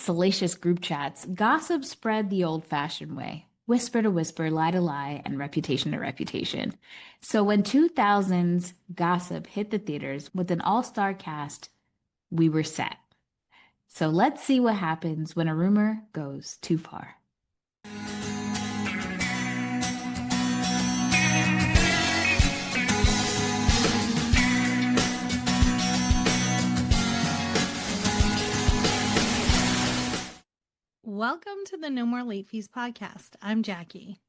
salacious group chats, gossip spread the old-fashioned way. Whisper to whisper, lie to lie, and reputation to reputation. So when 2000s gossip hit the theaters with an all-star cast, we were set. So let's see what happens when a rumor goes too far. Welcome to the No More Late Fees podcast. I'm Jackie.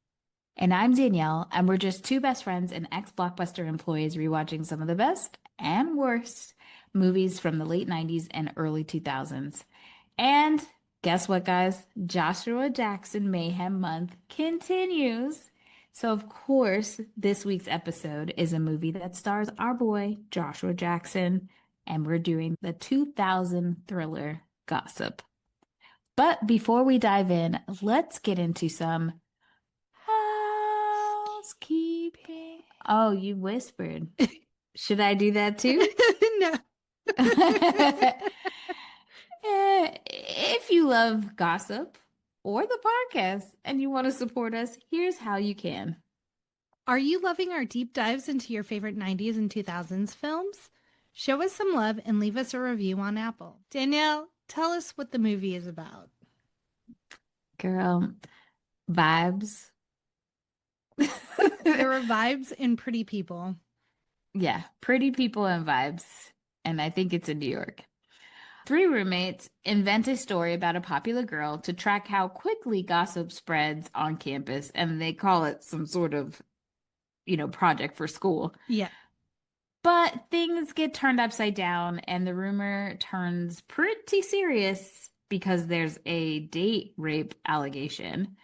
And I'm Danielle, and we're just two best friends and ex-Blockbuster employees rewatching some of the best and worst movies from the late 90s and early 2000s. And guess what, guys? Joshua Jackson Mayhem Month continues. So, of course, this week's episode is a movie that stars our boy, Joshua Jackson, and we're doing the 2000 thriller Gossip. But before we dive in, let's get into some housekeeping. Oh, you whispered. Should I do that too? No. If you love gossip or the podcast and you want to support us, here's how you can. Are you loving our deep dives into your favorite 90s and 2000s films? Show us some love and leave us a review on Apple. Danielle, tell us what the movie is about. Girl, vibes. There were vibes and pretty people. Yeah, pretty people and vibes. And I think it's in New York. Three roommates invent a story about a popular girl to track how quickly gossip spreads on campus. And they call it some sort of, project for school. Yeah. But things get turned upside down and the rumor turns pretty serious because there's a date rape allegation,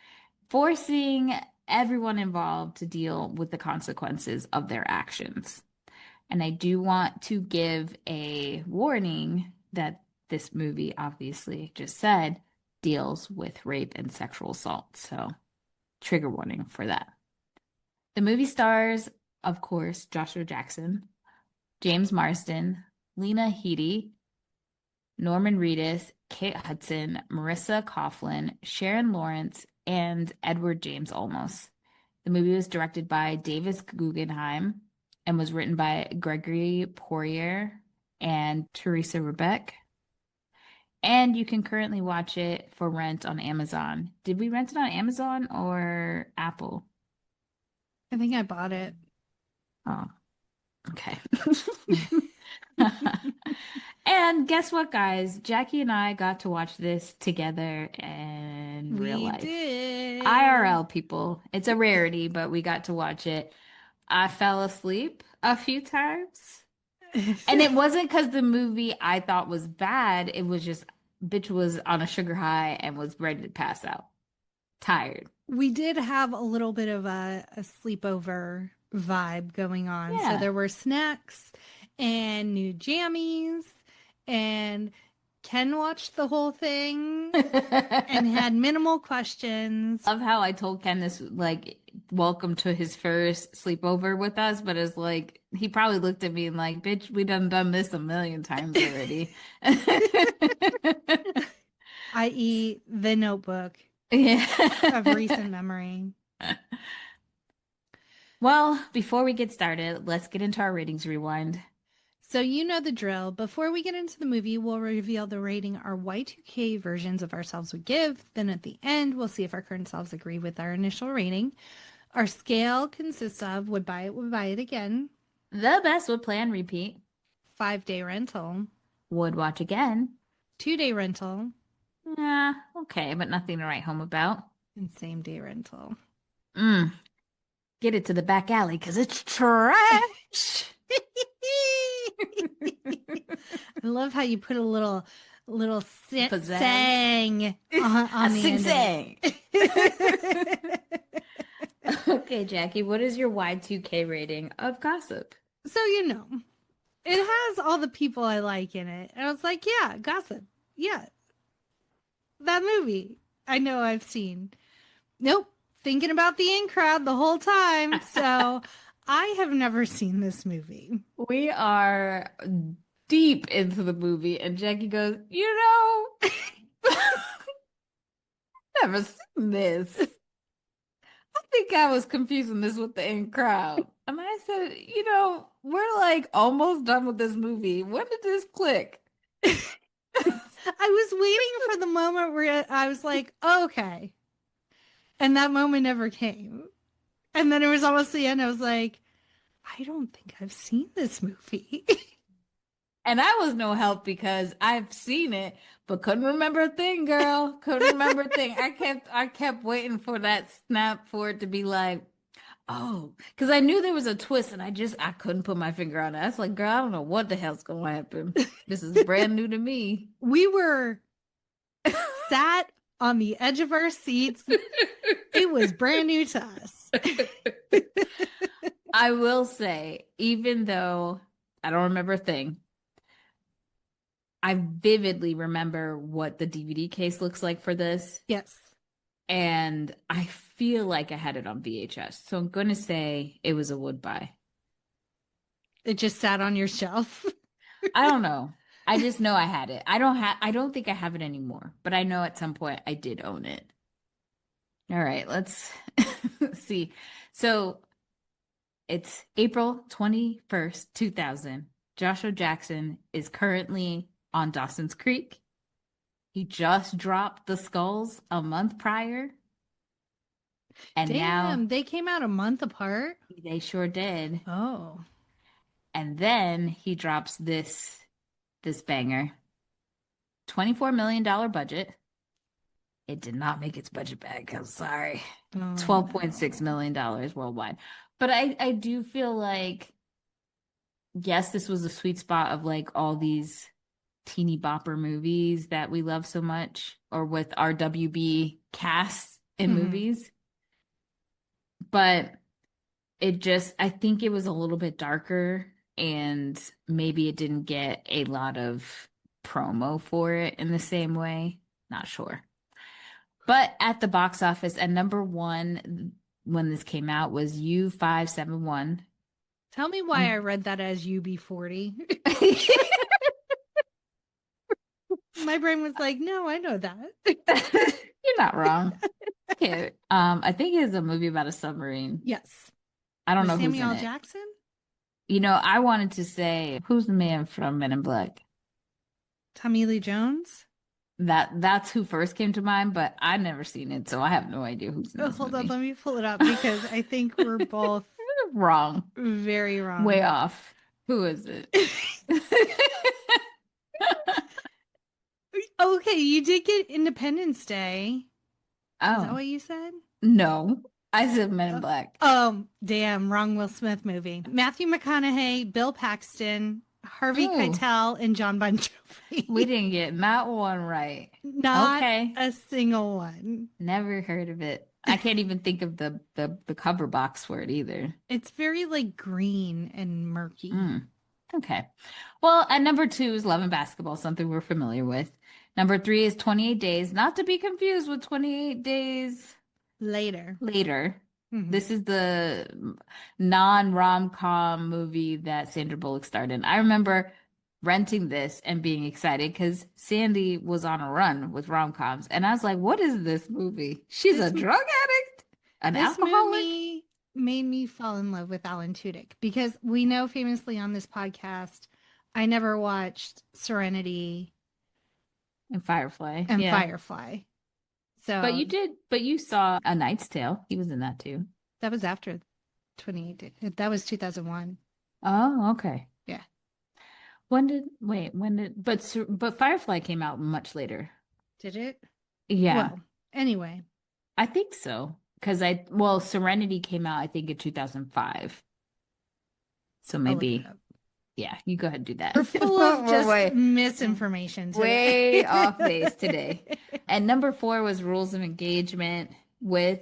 forcing everyone involved to deal with the consequences of their actions. And I do want to give a warning that this movie, obviously just said, deals with rape and sexual assault. So trigger warning for that. The movie stars, of course, Joshua Jackson, James Marsden, Lena Headey, Norman Reedus, Kate Hudson, Marissa Coughlan, Sharon Lawrence, and Edward James Olmos. The movie was directed by Davis Guggenheim and was written by Gregory Poirier and Teresa Rebeck. And you can currently watch it for rent on Amazon. Did we rent it on Amazon or Apple? I think I bought it. Oh, okay. And guess what, guys? Jackie and I got to watch this together in real life. We did. IRL, people. It's a rarity, but we got to watch it. I fell asleep a few times. And it wasn't because the movie I thought was bad. It was just, bitch was on a sugar high and was ready to pass out. Tired. We did have a little bit of a sleepover vibe going on. Yeah. So there were snacks and new jammies, and Ken watched the whole thing and had minimal questions. Love how I told Ken this, welcome to his first sleepover with us, but it's like, he probably looked at me and like, bitch, we done this a million times already. I.e. The Notebook. Yeah. Of recent memory. Well, before we get started, let's get into our ratings rewind. So you know the drill. Before we get into the movie, we'll reveal the rating our Y2K versions of ourselves would give. Then at the end, we'll see if our current selves agree with our initial rating. Our scale consists of would buy it again. The best would play on repeat. 5-day rental. Would watch again. 2-day rental. Yeah, okay, but nothing to write home about. And same-day rental. Get it to the back alley because it's trash. I love how you put a little Pizzazz. sang on the sing. Okay, Jackie, what is your Y2K rating of Gossip? So, it has all the people I like in it. And I was like, yeah, Gossip. Yeah. That movie I know I've seen. Nope. Thinking about the in crowd the whole time. So I have never seen this movie. We are deep into the movie and Jackie goes, never seen this. I think I was confusing this with the In Crowd. And I said, we're like almost done with this movie. When did this click? I was waiting for the moment where I was like, okay. And that moment never came. And then it was almost the end. I was like, I don't think I've seen this movie. And I was no help because I've seen it, but couldn't remember a thing, girl. Couldn't remember a thing. I kept waiting for that snap for it to be like, oh, because I knew there was a twist and I couldn't put my finger on it. I was like, girl, I don't know what the hell's going to happen. This is brand new to me. We were sat on the edge of our seats. It was brand new to us. I will say, even though I don't remember a thing, I vividly remember what the DVD case looks like for this. Yes. And I feel like I had it on VHS. So I'm going to say it was a would buy. It just sat on your shelf. I don't know. I just know I had it. I don't think I have it anymore, but I know at some point I did own it. All right, let's see. So it's April 21st, 2000. Joshua Jackson is currently on Dawson's Creek. He just dropped the skulls a month prior. And now they came out a month apart. they sure did. Oh. And then he drops this banger. $24 million budget. It did not make its budget back. I'm sorry. Oh, $12.6 million worldwide. But I do feel like, yes, this was a sweet spot of like all these teeny bopper movies that we love so much, or with our WB casts in movies. But I think it was a little bit darker, and maybe it didn't get a lot of promo for it in the same way. Not sure. But at the box office, at number one when this came out was U571. Tell me why I read that as UB40. My brain was like, no, I know that. You're not wrong. Okay. I think it's a movie about a submarine. Yes. I don't know who's in Samuel it. Jackson? I wanted to say, who's the man from Men in Black? Tommy Lee Jones? That's who first came to mind, but I've never seen it, so I have no idea who's in this Hold movie. on, let me pull it up because I think we're both wrong. Very wrong. Way off. Who is it? Okay, you did get Independence Day. Oh. Is that what you said? No. I said Men in Black. Oh, damn. Wrong Will Smith movie. Matthew McConaughey, Bill Paxton, Harvey Keitel, and John Bon Jovi. We didn't get not one right. Not a single one. Never heard of it. I can't even think of the cover box for it either. It's very like green and murky. Okay. Well, at number 2 is Love and Basketball, something we're familiar with. Number 3 is 28 Days, not to be confused with 28 Days Later. Mm-hmm. This is the non-rom-com movie that Sandra Bullock starred in. I remember renting this and being excited because Sandy was on a run with rom-coms. And I was like, what is this movie? She's a drug addict? An alcoholic? Movie made me fall in love with Alan Tudyk because we know famously on this podcast, I never watched Serenity and Firefly. Firefly. So, but you saw A Knight's Tale. He was in that too. That was after 28 Days. That was 2001. Oh, okay. Yeah. But Firefly came out much later. Did it? Yeah. Well, anyway. I think so. Because Serenity came out, I think, in 2005. So maybe, yeah, you go ahead and do that. We're full of just misinformation today. Way off base today. And number 4 was Rules of Engagement with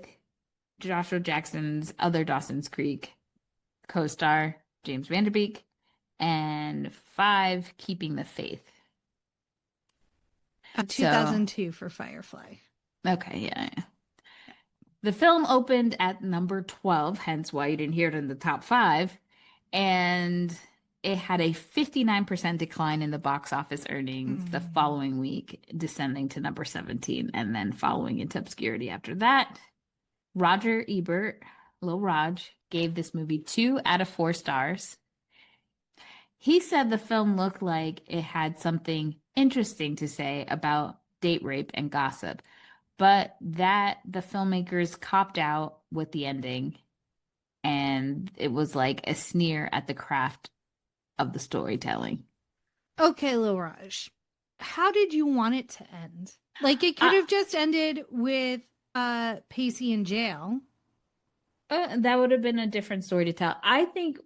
Joshua Jackson's other Dawson's Creek co-star, James Van Der Beek. And 5, Keeping the Faith. 2002 for Firefly. Okay, yeah. The film opened at number 12, hence why you didn't hear it in the top 5. And it had a 59% decline in the box office earnings the Mm. following week, descending to number 17 and then following into obscurity after that. Roger Ebert, Lil Raj, gave this movie 2 out of 4 stars. He said the film looked like it had something interesting to say about date rape and gossip, but that the filmmakers copped out with the ending and it was like a sneer at the craft of the storytelling. Okay, Lil Raj, how did you want it to end? Like it could Uh, have just ended with Pacey in jail. that would have been a different story to tell. I think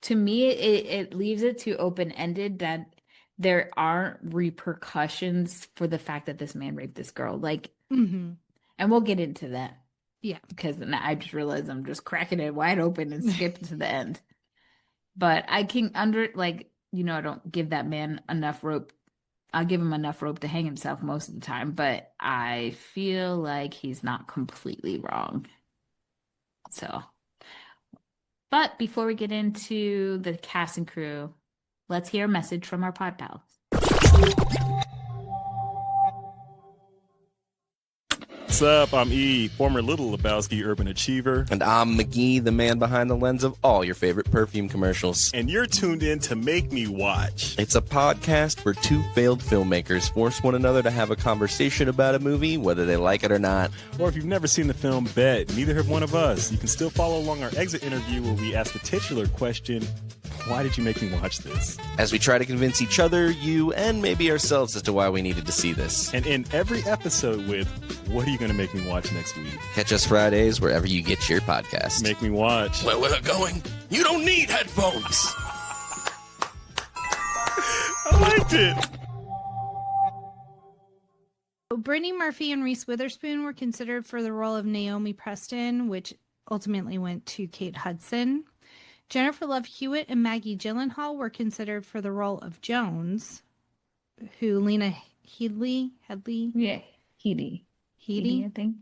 to me, it leaves it too open-ended that there aren't repercussions for the fact that this man raped this girl. Like, Hmm. and we'll get into that Yeah. because then I just realized I'm just cracking it wide open and skipping to the end. But I can I don't give that man enough rope. I'll give him enough rope to hang himself most of the time, but I feel like he's not completely wrong. So, but before we get into the cast and crew, let's hear a message from our pod pals. What's up? I'm E, former Little Lebowski urban achiever. And I'm McGee, the man behind the lens of all your favorite perfume commercials. And you're tuned in to Make Me Watch. It's a podcast where two failed filmmakers force one another to have a conversation about a movie, whether they like it or not. Or if you've never seen the film, bet neither have one of us. You can still follow along our exit interview where we ask the titular question, why did you make me watch this? As we try to convince each other, you, and maybe ourselves as to why we needed to see this. And in every episode with, what are you going to make me watch next week? Catch us Fridays wherever you get your podcast. Make me watch. Where we're going, you don't need headphones. I liked it. Brittany Murphy and Reese Witherspoon were considered for the role of Naomi Preston, which ultimately went to Kate Hudson. Jennifer Love Hewitt and Maggie Gyllenhaal were considered for the role of Jones, who Lena Headey, Yeah, Headey, I think.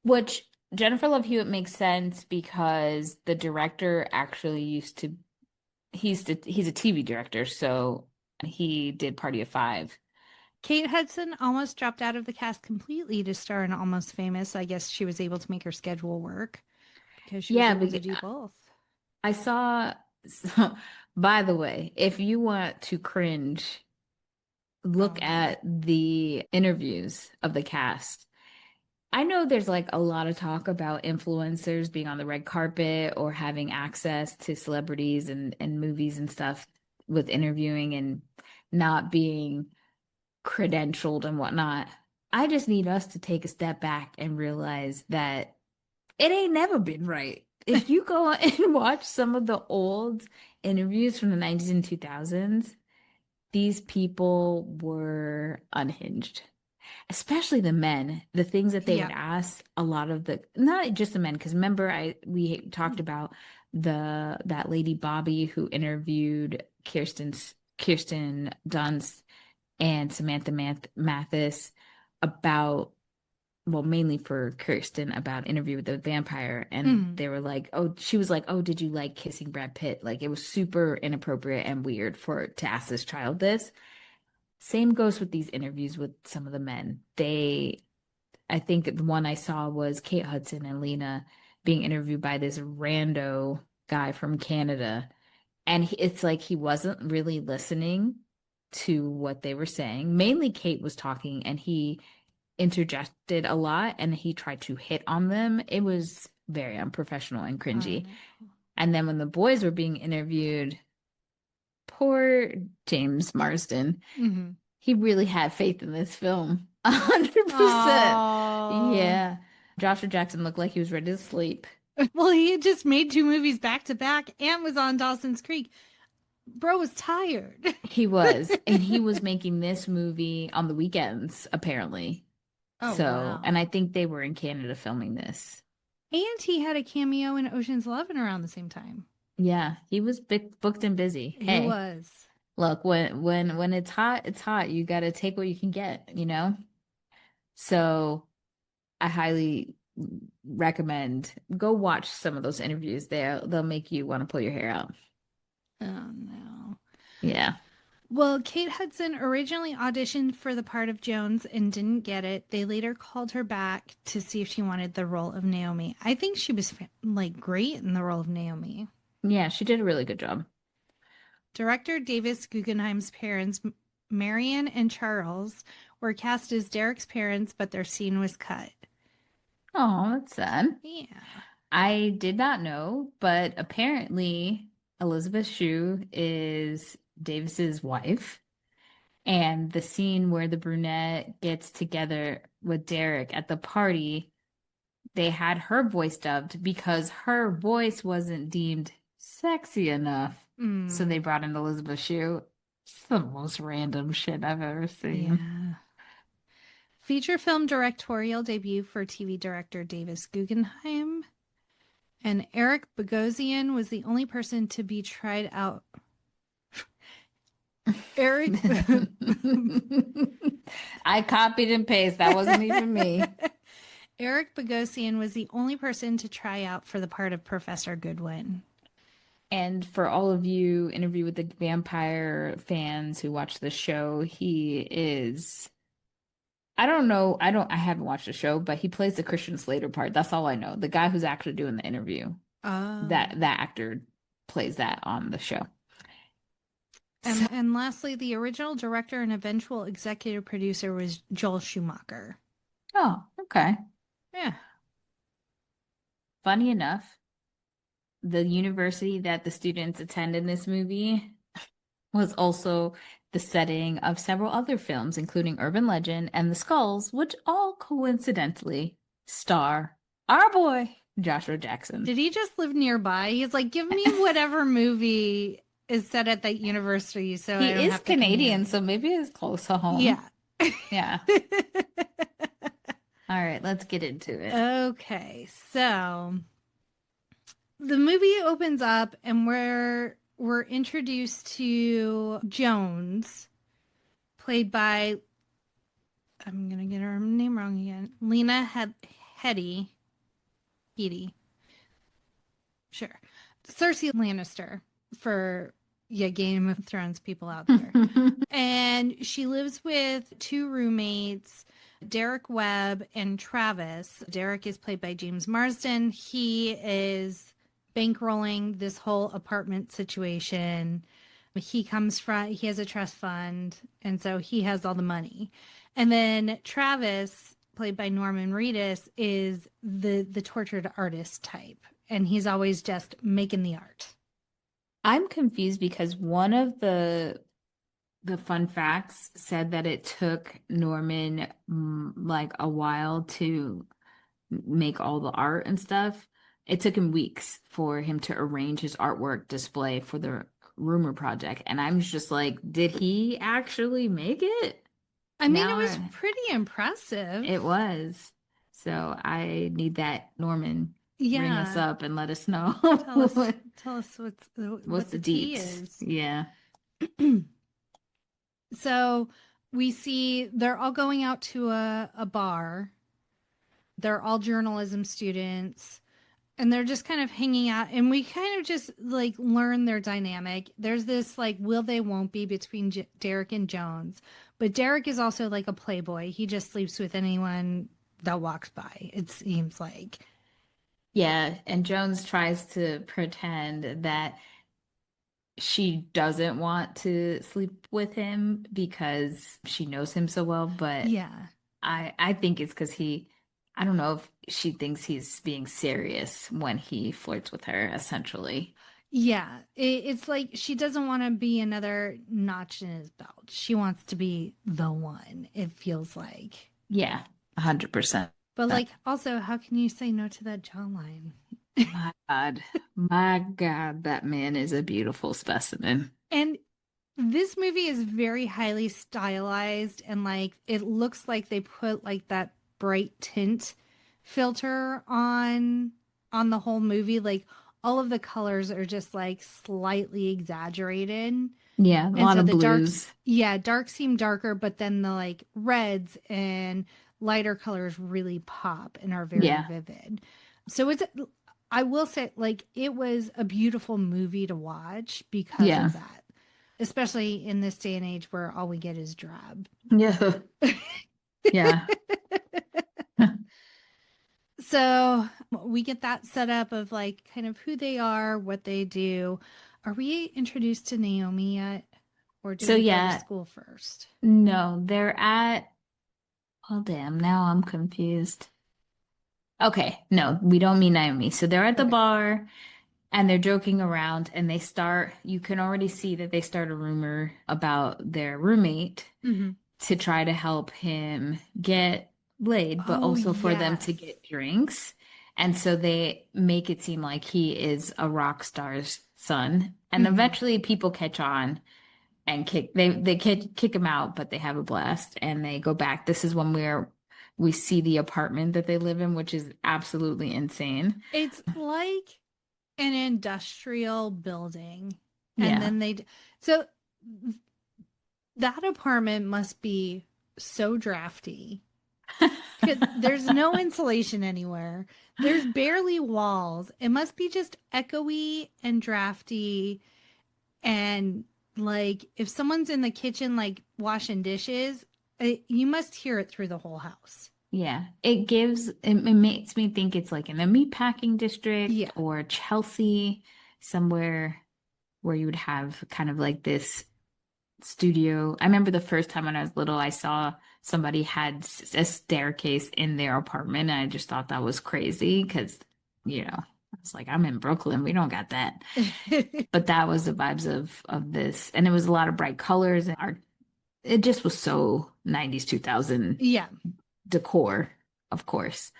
Which Jennifer Love Hewitt makes sense because the director actually he's a TV director, so he did Party of Five. Kate Hudson almost dropped out of the cast completely to star in Almost Famous. I guess she was able to make her schedule work because she was able to do both. I saw, so, by the way, if you want to cringe, look at the interviews of the cast. I know there's like a lot of talk about influencers being on the red carpet or having access to celebrities and movies and stuff with interviewing and not being credentialed and whatnot. I just need us to take a step back and realize that it ain't never been right. If you go and watch some of the old interviews from the 90s and 2000s, these people were unhinged, especially the men. The things that they would ask, a lot of not just the men, because remember we talked about that lady Bobby who interviewed Kirsten Dunst and Samantha Mathis about, well, mainly for Kirsten, about Interview with the Vampire. And they were like, she was like, oh, did you like kissing Brad Pitt? Like, it was super inappropriate and weird to ask this child this. Same goes with these interviews with some of the men. I think the one I saw was Kate Hudson and Lena being interviewed by this rando guy from Canada. And it's like he wasn't really listening to what they were saying. Mainly Kate was talking and he interjected a lot and he tried to hit on them. It was very unprofessional and cringy. And then when the boys were being interviewed, poor James Marsden, he really had faith in this film. 100%. Yeah. Joshua Jackson looked like he was ready to sleep. Well, he had just made 2 movies back to back and was on Dawson's Creek. Bro was tired. He was. And he was making this movie on the weekends, apparently. Wow. And I think they were in Canada filming this. And he had a cameo in Ocean's 11 around the same time. Yeah, he was booked and busy. He was. Look, when it's hot, it's hot. You got to take what you can get, you know? So I highly recommend go watch some of those interviews. They'll make you want to pull your hair out. Oh no. Yeah. Well, Kate Hudson originally auditioned for the part of Jones and didn't get it. They later called her back to see if she wanted the role of Naomi. I think she was like great in the role of Naomi. Yeah, she did a really good job. Director Davis Guggenheim's parents, Marion and Charles, were cast as Derek's parents, but their scene was cut. Oh, that's sad. Yeah. I did not know, but apparently Elizabeth Shue is Davis's wife. And the scene where the brunette gets together with Derek at the party, they had her voice dubbed because her voice wasn't deemed sexy enough. So they brought in Elizabeth Shue. It's the most random shit I've ever seen. Yeah. Feature film directorial debut for TV director Davis Guggenheim. And Eric Bogosian was the only person to be tried out. Eric. I copied and pasted. That wasn't even me. Eric Bogosian was the only person to try out for the part of Professor Goodwin. And for all of you Interview with the Vampire fans who watch the show, he is, I don't know, I haven't watched the show, but he plays the Christian Slater part. That's all I know. The guy who's actually doing the interview. Oh. That actor plays that on the show. And lastly, the original director and eventual executive producer was Joel Schumacher. Oh, okay. Yeah. Funny enough, the university that the students attend in this movie was also the setting of several other films, including Urban Legend and The Skulls, which all coincidentally star our boy, Joshua Jackson. Did he just live nearby? He's like, give me whatever movie is set at that university. So he I don't is have to Canadian, so maybe it's close to home. Yeah. Yeah. All right, let's get into it. Okay, so the movie opens up and we're introduced to Jones, played by, I'm gonna get her name wrong again, Lena Headey. Sure. Cersei Lannister for Game of Thrones people out there. And she lives with two roommates, Derek Webb and Travis. Derek is played by James Marsden. He is bankrolling this whole apartment situation. He has a trust fund, and so he has all the money. And then Travis, played by Norman Reedus, is the tortured artist type, and he's always just making the art. I'm confused because one of the fun facts said that it took Norman like a while to make all the art and stuff. It took him weeks for him to arrange his artwork display for the Rumor Project. And I'm just like, did he actually make it? I mean, it was pretty impressive. It was. So I need that Norman bring us up and let us know. Tell us what's the deets is. Yeah. So we see they're all going out to a bar. They're all journalism students, and they're just kind of hanging out. And we kind of just like learn their dynamic. There's this like will they won't be between Derek and Jones. But Derek is also like a playboy. He just sleeps with anyone that walks by, it seems like. Yeah, and Jones tries to pretend that she doesn't want to sleep with him because she knows him so well, but yeah, I think it's because I don't know if she thinks he's being serious when he flirts with her, essentially. Yeah, it's like she doesn't want to be another notch in his belt. She wants to be the one, it feels like. Yeah, 100%. But like, also, how can you say no to that jawline? My God, that man is a beautiful specimen. And this movie is very highly stylized, and like it looks like they put like that bright tint filter on the whole movie. Like all of the colors are just like slightly exaggerated. Yeah, a lot of blues. Darks seem darker, but then the like reds and lighter colors really pop and are very vivid. So I will say, like, it was a beautiful movie to watch because Yeah. of that, especially in this day and age where all we get is drab. Yeah. Yeah. So we get that set up of like kind of who they are, what they do. Are we introduced to Naomi yet? Or do So we go to yeah, school first? no, they're at, oh damn, now I'm confused. Okay, no, we don't mean Naomi. So they're at the Okay. bar and they're joking around and they start, you can already see that they start a rumor about their roommate Mm-hmm. to try to help him get laid, but Oh, also for them to yes. get drinks. And so they make it seem like he is a rock star's son. And Mm-hmm. eventually people catch on and kick him out, but they have a blast and they go back. This is when we see the apartment that they live in, which is absolutely insane. It's like an industrial building. And Yeah. then so that apartment must be so drafty because there's no insulation anywhere. There's barely walls. It must be just echoey and drafty. And like if someone's in the kitchen, like washing dishes, you must hear it through the whole house. Yeah. It makes me think it's like in a meatpacking district Yeah. or Chelsea, somewhere where you would have kind of like this studio. I remember the first time when I was little, I saw somebody had a staircase in their apartment. And I just thought that was crazy because, I was like, I'm in Brooklyn. We don't got that. But that was the vibes of this. And it was a lot of bright colors and art. It just was so 90s, 2000 Yeah. decor, of course.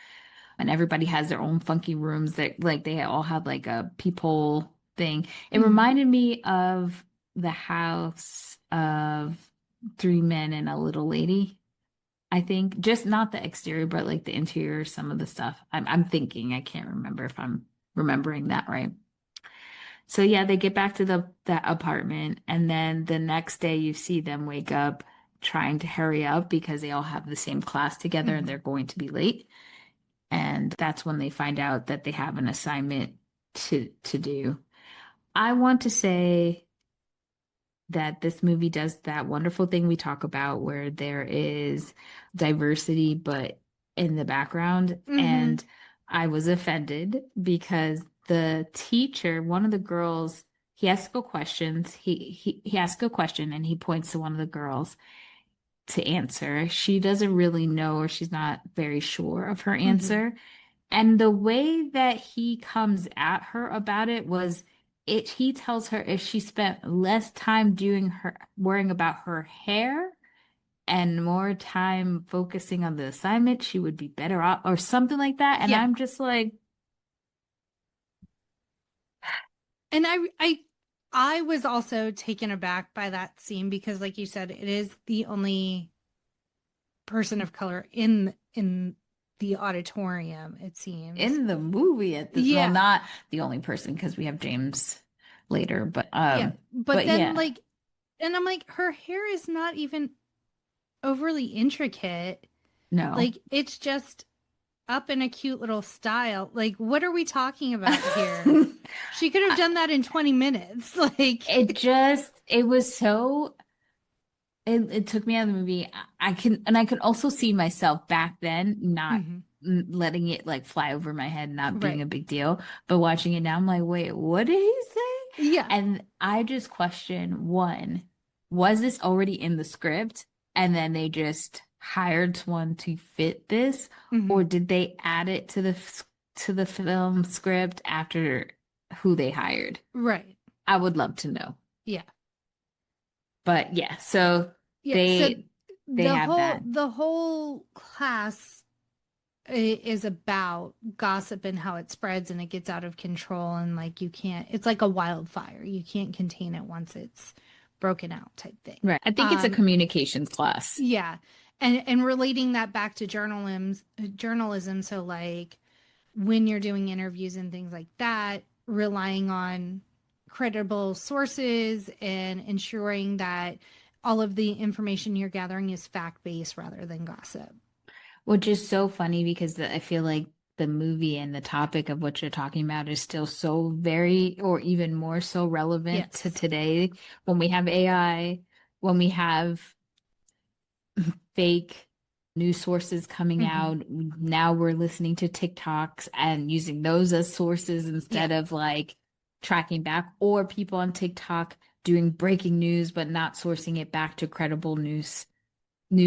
And everybody has their own funky rooms that like they all have like a peephole thing. It Mhm. reminded me of the house of Three Men and a Little Lady. I think just not the exterior, but like the interior, some of the stuff. I'm thinking, I can't remember if I'm remembering that right. So yeah, they get back to that apartment, and then the next day you see them wake up trying to hurry up because they all have the same class together and Mhm. they're going to be late. And that's when they find out that they have an assignment to do. I want to say that this movie does that wonderful thing we talk about where there is diversity, but in the background. Mhm. And I was offended because the teacher, one of the girls, he asks a questions. He asks a question and he points to one of the girls to answer. She doesn't really know or she's not very sure of her Mhm. answer. And the way that he comes at her about it was he tells her if she spent less time worrying about her hair and more time focusing on the assignment, she would be better off or something like that. And Yeah. I'm just like, And I was also taken aback by that scene because like you said, it is the only person of color in the auditorium, it seems. in the movie at this, well, Yeah. not the only person because we have James later, Yeah. But but then yeah, like and I'm like her hair is not even overly intricate. no. Like it's just up in a cute little style. Like what are we talking about here? She could have done that in 20 minutes. Like It was so it took me out of the movie. I could also see myself back then not Mhm. letting it like fly over my head, not being Right. a big deal. But watching it now, I'm like, wait, what did he say? Yeah. And I just question one, was this already in the script? And then they just hired someone to fit this, or Mhm. did they add it to the film script after who they hired? Right. I would love to know. Yeah. But yeah, so Yeah. So they have that. the whole class is about gossip and how it spreads and it gets out of control and like you can't it's like a wildfire. You can't contain it once it's broken out type thing. Right. I think it's a communications class. Yeah. And relating that back to journalism, so like when you're doing interviews and things like that, relying on credible sources and ensuring that all of the information you're gathering is fact-based rather than gossip. Which is so funny because I feel like the movie and the topic of what you're talking about is still so very, or even more so relevant to Yes. today when we have AI, when we have fake news sources coming out. Now we're listening to TikToks and using those as sources instead of like tracking back, or people on TikTok doing breaking news but not sourcing it back to credible news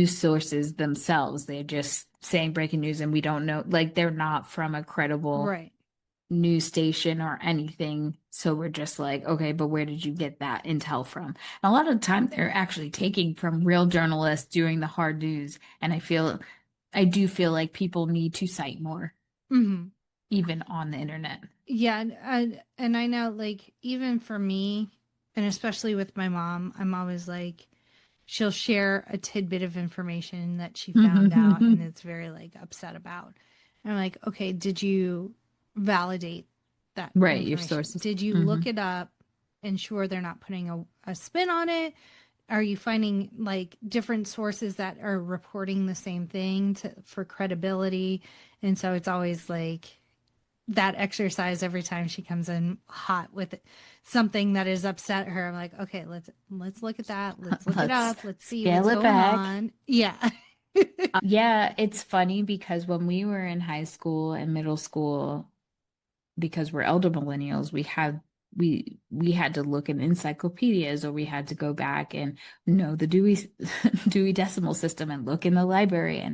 sources themselves. They're just saying breaking news and we don't know, like they're not from a credible Right. news station or anything. So we're just like, okay, but where did you get that intel from? And a lot of the time they're actually taking from real journalists doing the hard news. And I do feel like people need to cite more, even on the internet. Yeah. And I know, like, even for me, and especially with my mom, I'm always like, she'll share a tidbit of information that she found out and it's very like upset about. And I'm like, okay, did you validate that Right, your information? sources. Did you look it up, ensure they're not putting a spin on it? Are you finding like different sources that are reporting the same thing for credibility? And so it's always like that exercise every time she comes in hot with something that has upset her. I'm like, okay, let's look at that. Let's look it up. Let's see what's going on. Yeah. Yeah, it's funny because when we were in high school and middle school, because we're elder millennials, we had to look in encyclopedias, or we had to go back and know the Dewey Decimal System and look in the library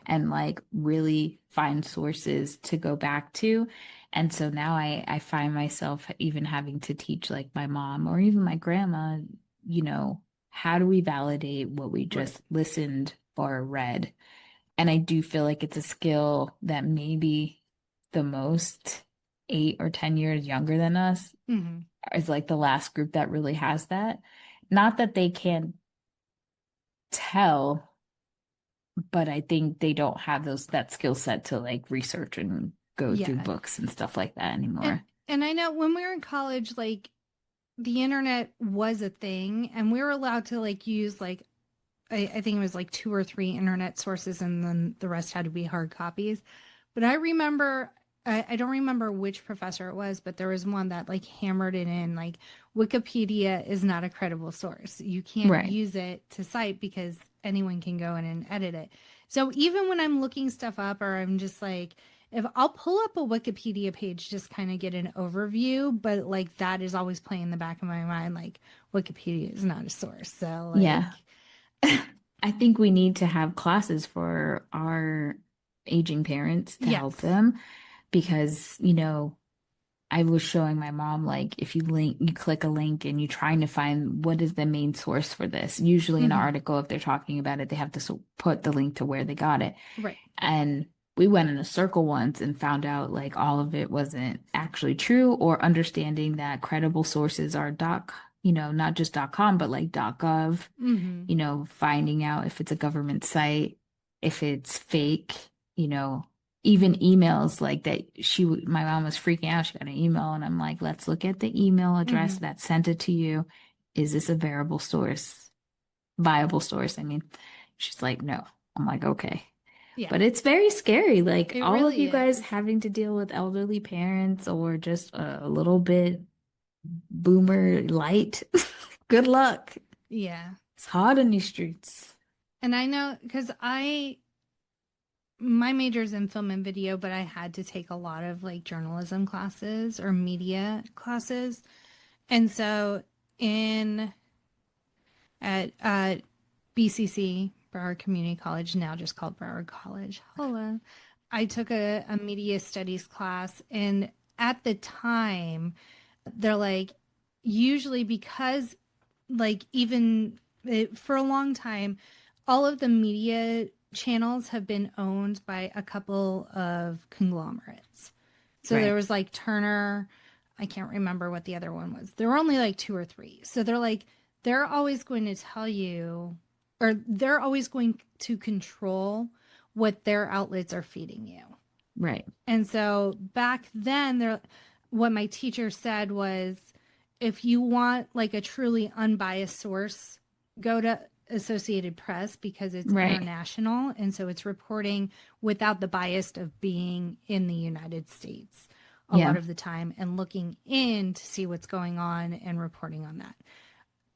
and like really find sources to go back to. And so now I find myself even having to teach like my mom or even my grandma, how do we validate what we just listened or read? And I do feel like it's a skill that maybe the most 8 or 10 years younger than us is like the last group that really has that. Not that they can't tell, but I think they don't have that skill set to like research and go through books and stuff like that anymore. And I know when we were in college, like the internet was a thing and we were allowed to like use like I think it was like 2 or 3 internet sources and then the rest had to be hard copies. But I remember, I don't remember which professor it was, but there was one that like hammered it in like Wikipedia is not a credible source. You can't use it to cite because anyone can go in and edit it. So even when I'm looking stuff up or I'm just like, if I'll pull up a Wikipedia page, just kind of get an overview, but like that is always playing in the back of my mind, like Wikipedia is not a source. So like, I think we need to have classes for our aging parents to help them because, I was showing my mom, like, if you click a link and you're trying to find what is the main source for this. Usually in an article, if they're talking about it, they have to put the link to where they got it. Right. And we went in a circle once and found out like all of it wasn't actually true, or understanding that credible sources are not just .com, but like .gov, finding out if it's a government site, if it's fake, even emails like that. My mom was freaking out. She got an email and I'm like, let's look at the email address that sent it to you. Is this a viable source? I mean, she's like, no. I'm like, okay. Yeah. But it's very scary. Like all really of you guys having to deal with elderly parents or just a little bit boomer light. Good luck. Yeah. It's hard in these streets. And I know because my major's in film and video, but I had to take a lot of like journalism classes or media classes. And so at BCC, Broward Community College, now just called Broward College. Hello. I took a media studies class. And at the time, they're like, usually because like for a long time, all of the media channels have been owned by a couple of conglomerates. So there was like Turner. I can't remember what the other one was. There were only like 2 or 3. So they're like, they're always going to tell you, or they're always going to control what their outlets are feeding you. Right. And so back then, what my teacher said was, if you want like a truly unbiased source, go to Associated Press because it's Right. international. And so it's reporting without the bias of being in the United States a Yeah. lot of the time and looking in to see what's going on and reporting on that.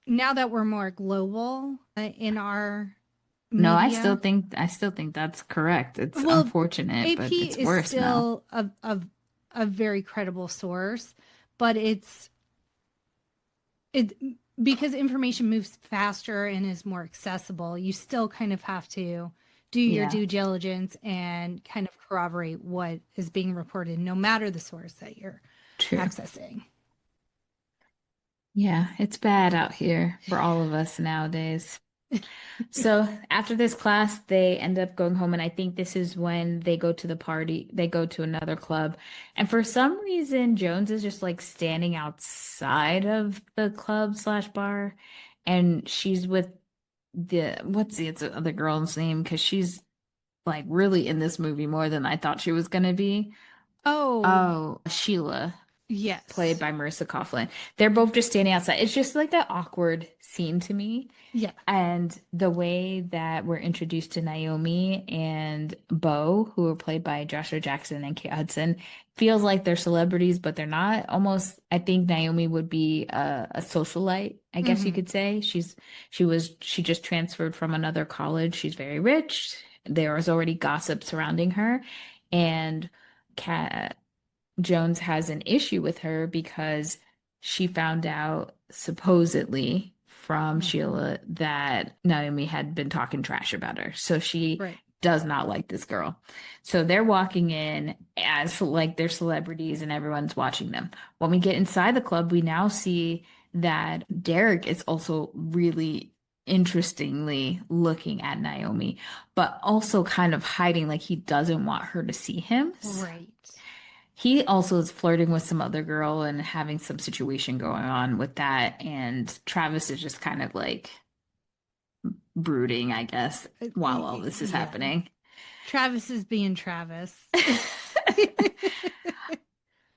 Now that we're more global in our No, media, I still think that's correct. It's well, unfortunate, but AP it's is worse now. still a very credible source, but it because information moves faster and is more accessible, you still kind of have to do your Yeah, due diligence and kind of corroborate what is being reported, no matter the source that you're true. accessing. Yeah, it's bad out here for all of us nowadays. So after this class, they end up going home, and I think this is when they go to the party. They go to another club, and for some reason, Jones is just like standing outside of the club slash bar, and she's with what's the other girl's name? Because she's like really in this movie more than I thought she was gonna be. Oh, Oh, Sheila, played yes. by Marissa Coughlan. They're both just standing outside. It's just like that awkward scene to me. Yeah. And the way that we're introduced to Naomi and Bo, who are played by Joshua Jackson and Kate Hudson, feels like they're celebrities, but they're not. Almost, I think Naomi would be a socialite, I guess you Hmm. could say. She just transferred from another college. She's very rich. There was already gossip surrounding her. And Kat Jones has an issue with her because she found out supposedly from Hmm. Sheila that Naomi had been talking trash about her. So she Right. does not like this girl. So they're walking in as like they're celebrities and everyone's watching them. When we get inside the club, we now see that Derek is also really interestingly looking at Naomi, but also kind of hiding like he doesn't want her to see him. Right. He also is flirting with some other girl and having some situation going on with that. And Travis is just kind of like brooding, I guess, while all this is Yeah. happening. Travis is being Travis.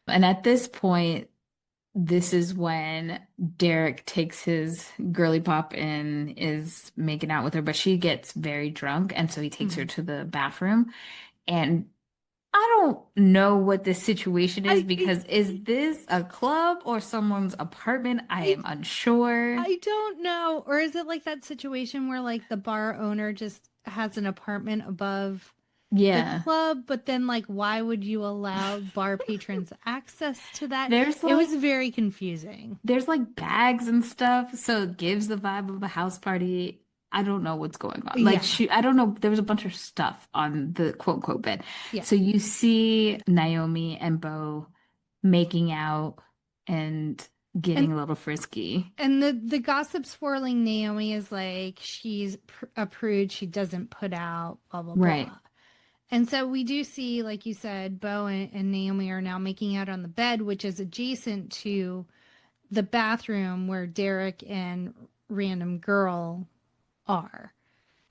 And at this point, this is when Derek takes his girly pop and is making out with her, but she gets very drunk. And so he takes her Mhm. to the bathroom. And I don't know what this situation is I, because is this a club or someone's apartment? I I am unsure. I don't know. Or is it like that situation where like the bar owner just has an apartment above the Yeah. club, but then like why would you allow bar patrons access to that? There's It was like very confusing. there's like bags and stuff, so it gives the vibe of a house party. I don't know what's going on. Like Yeah. she I don't know. There was a bunch of stuff on the quote unquote bed. Yeah. So you see Naomi and Bo making out and And getting a little frisky. the gossip swirling Naomi is like she's a prude, she doesn't put out blah blah Right. blah. And so we do see, like you said, Bo and Naomi are now making out on the bed, which is adjacent to the bathroom where Derek and random girl are.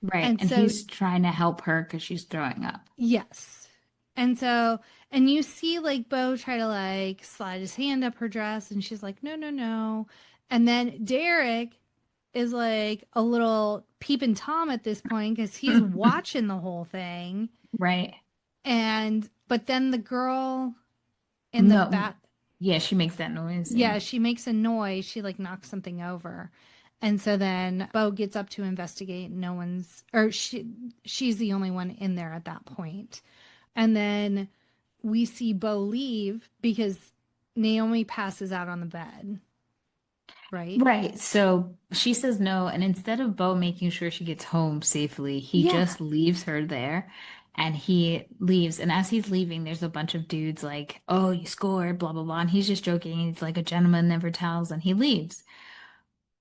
Right. And And so, he's trying to help her because she's throwing up. yes. And so, and you see like Bo try to like slide his hand up her dress, and she's like, no, no, no. And then Derek is like a little peeping Tom at this point because he's watching the whole thing. Right. But then the girl in the No. bath, Yeah, she makes that noise. Yeah. yeah, she makes a noise. She like knocks something over. And so then Bo gets up to investigate. No one's, or she's the only one in there at that point. And then we see Bo leave because Naomi passes out on the bed, right? Right. So she says no, and instead of Bo making sure she gets home safely, he Yeah. just leaves her there and he leaves. And as he's leaving, there's a bunch of dudes like, oh, you scored, blah, blah, blah. And he's just joking. He's like, a gentleman never tells, and he leaves.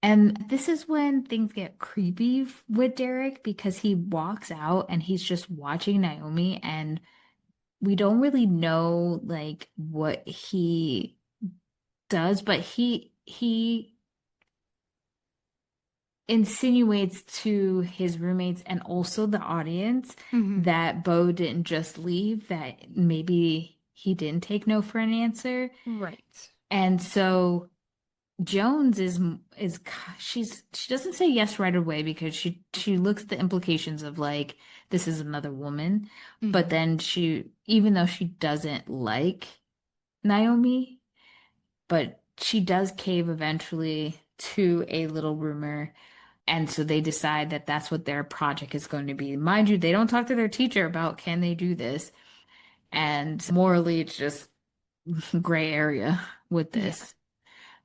And this is when things get creepy with Derek because he walks out and he's just watching Naomi, and we don't really know like what he does, but he insinuates to his roommates and also the audience Hmm. that Bo didn't just leave, that maybe he didn't take no for an answer. Right. And so Jones is she doesn't say yes right away because she looks at the implications of like this is another woman, but Mhm. then she even though she doesn't like Naomi, but she does cave eventually to a little rumor. And so they decide that that's what their project is going to be. Mind you, they don't talk to their teacher about can they do this. And morally, it's just gray area with Yeah. this.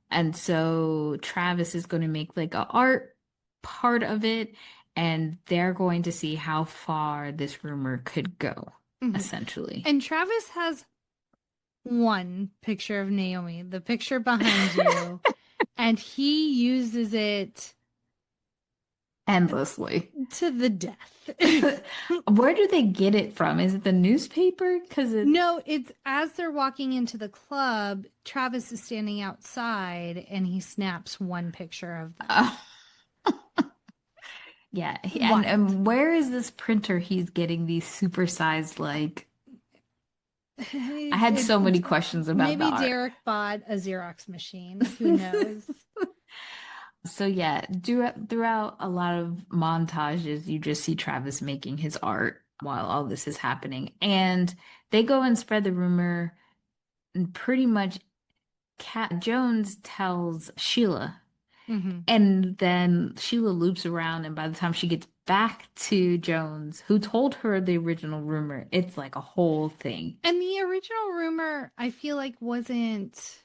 And so Travis is going to make like a art part of it, and they're going to see how far this rumor could go, Mhm. essentially. And Travis has one picture of Naomi, the picture behind you, and he uses it Endlessly. to the death. Where do they get it from? Is it the newspaper? Because it's No, it's as they're walking into the club, Travis is standing outside and he snaps one picture of them. yeah. And, Wild. where is this printer he's getting these supersized like I had so many questions about the Maybe art. Derek bought a Xerox machine. Who knows? So yeah, throughout a lot of montages, you just see Travis making his art while all this is happening. And they go and spread the rumor, and pretty much Cat Jones tells Sheila, Hmm. and then Sheila loops around, and by the time she gets back to Jones, who told her the original rumor, it's like a whole thing. And the original rumor, I feel like, wasn't.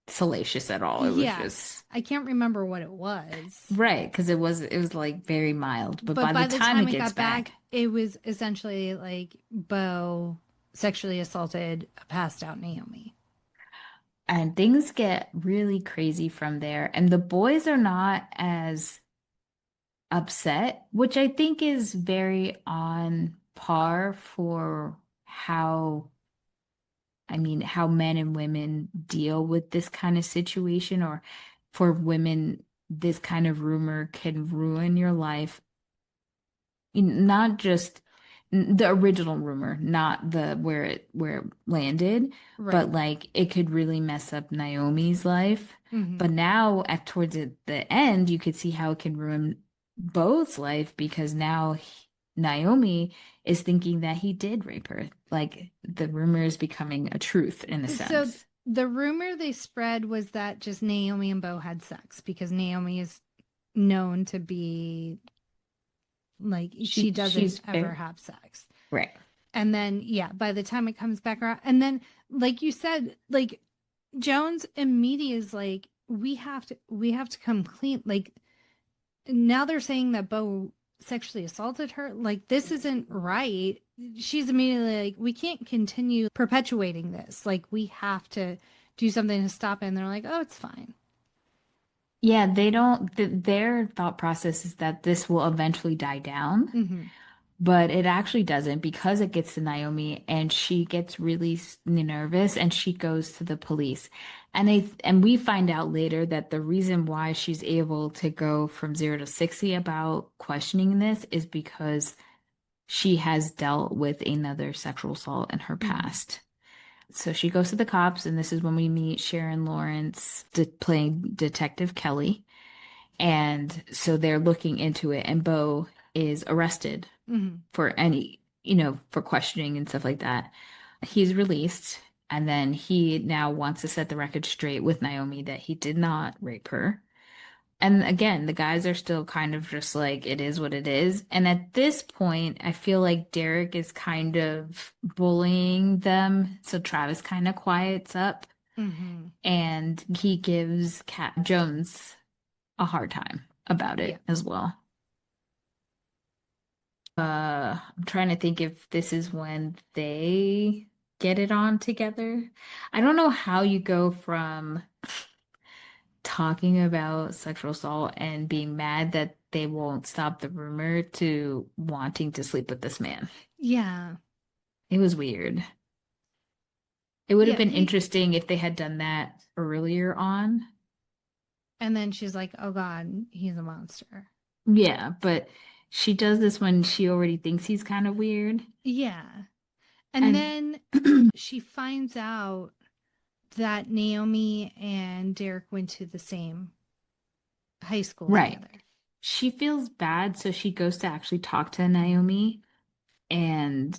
Salacious at all. It was Yeah, just I can't remember what it was. right, because it was like very mild. But But by the by the time time it it gets got back, back, it was essentially like Bo sexually assaulted a passed out Naomi. and things get really crazy from there. And the boys are not as upset, which I think is very on par for how, I mean, how men and women deal with this kind of situation, or for women, this kind of rumor can ruin your life. Not just the original rumor, not the where it landed, Right. but like it could really mess up Naomi's life. Hmm. But now at towards the end, you could see how it can ruin both's life because now Naomi is thinking that he did rape her. Like the rumor is becoming a truth in a So sense. the rumor they spread was that just Naomi and Bo had sex because Naomi is known to be like she doesn't She's ever very have sex. right. And then yeah, by the time it comes back around, and then like you said, like Jones immediately is like, we have to come clean. Like now they're saying that Bo sexually assaulted her. Like this isn't right. She's immediately like, we can't continue perpetuating this. Like we have to do something to stop it. And they're like, oh, it's fine. Yeah, they don't, their thought process is that this will eventually die down, Mm-hmm. but it actually doesn't because it gets to Naomi and she gets really nervous and she goes to the police. And we find out later that the reason why she's able to go from 0 to 60 about questioning this is because she has dealt with another sexual assault in her Mm-hmm. past. So she goes to the cops, and this is when we meet Sharon Lawrence playing Detective Kelly. And so they're looking into it, and Bo is arrested Mm-hmm. for for questioning and stuff like that. He's released, and then he now wants to set the record straight with Naomi that he did not rape her. And again, the guys are still kind of just like, it is what it is. And at this point, I feel like Derek is kind of bullying them. So Travis kind of quiets up Mm-hmm. and he gives Cat Jones a hard time about Yeah. it as well. I'm trying to think if this is when they get it on together. I don't know how you go from talking about sexual assault and being mad that they won't stop the rumor to wanting to sleep with this man. Yeah. It was weird. It would have Yeah. been interesting if they had done that earlier on. And then she's like, oh God, he's a monster. Yeah, but she does this when she already thinks he's kind of weird. Yeah. And And then she finds out that Naomi and Derek went to the same high school Right. together. She feels bad, so she goes to actually talk to Naomi and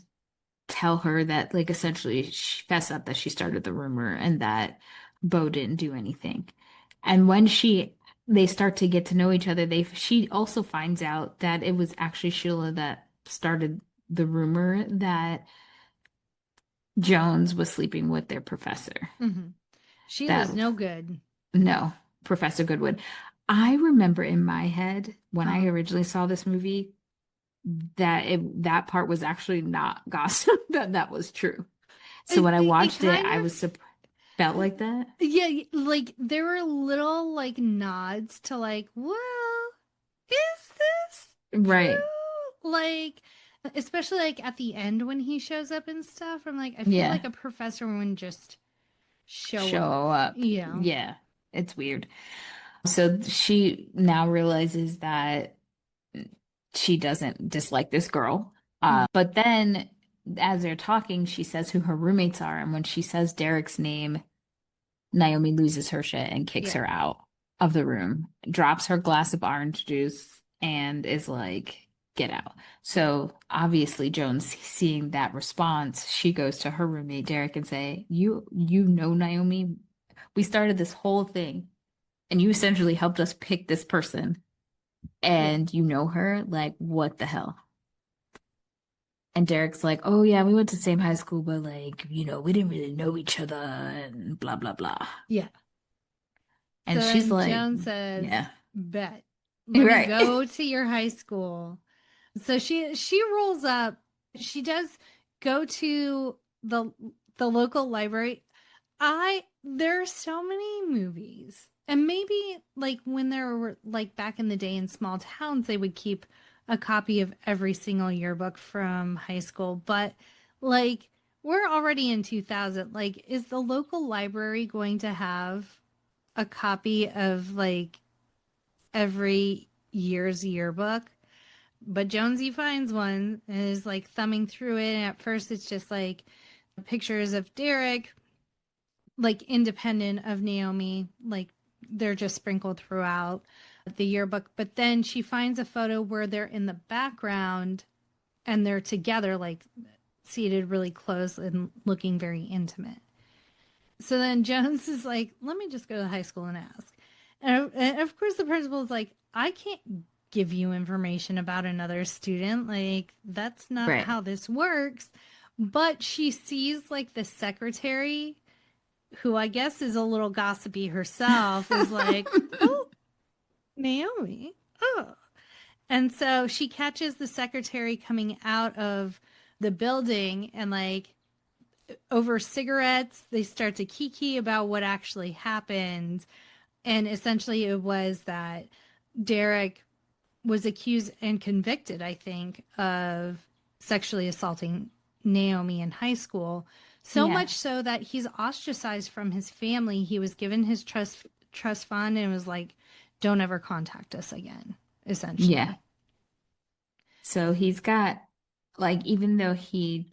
tell her that, like, essentially she fess up that she started the rumor and that Bo didn't do anything. And when they start to get to know each other, she also finds out that it was actually Sheila that started the rumor that Jones was sleeping with their professor. Mm-hmm. That Sheila's no good. No, Professor Goodwood. I remember in my head when I Uh-huh. originally saw this movie that part was actually not gossip, that was true. So when I It watched it, kind I of, was felt like that. yeah, like there were little like nods to like, well, is this Right. true? Like, especially like at the end when he shows up and stuff. I'm like, I feel Yeah. like a professor wouldn't just show up. Show up. Yeah. Yeah. It's weird. So she now realizes that she doesn't dislike this girl. Mhm. But then as they're talking, she says who her roommates are. And when she says Derek's name, Naomi loses her shit and kicks Yeah. her out of the room, drops her glass of orange juice, and is like, get out. So obviously Jones, seeing that response, she goes to her roommate Derek and say, you know Naomi, we started this whole thing and you essentially helped us pick this person Yeah. and you know her, like what the hell? And Derek's like, oh yeah, we went to the same high school, but like, we didn't really know each other and blah blah blah. Yeah. So And she's then like, Joan says, yeah. bet. Let me Right. go to your high school. So she rolls up. She does go to the local library. There are so many movies. And maybe like when there were like back in the day in small towns, they would keep a copy of every single yearbook from high school. But like we're already in 2000. Like, is the local library going to have a copy of like every year's yearbook? But Jonesy finds one and is like thumbing through it. And at first, it's just like pictures of Derek, like independent of Naomi, like they're just sprinkled throughout the yearbook. But then she finds a photo where they're in the background and they're together, like seated really close and looking very intimate. So then Jones is like, let me just go to high school and ask. And of course, the principal is like, I can't give you information about another student. Like, that's not Right. how this works. But she sees like the secretary, who I guess is a little gossipy herself, is like, oh, Naomi. Oh. And so she catches the secretary coming out of the building and like over cigarettes, they start to kiki about what actually happened. And essentially, it was that Derek was accused and convicted, I think, of sexually assaulting Naomi in high school. So Yeah. much so that he's ostracized from his family. He was given his trust fund and was like, "Don't ever contact us again." Essentially, Yeah. So he's got, like, even though he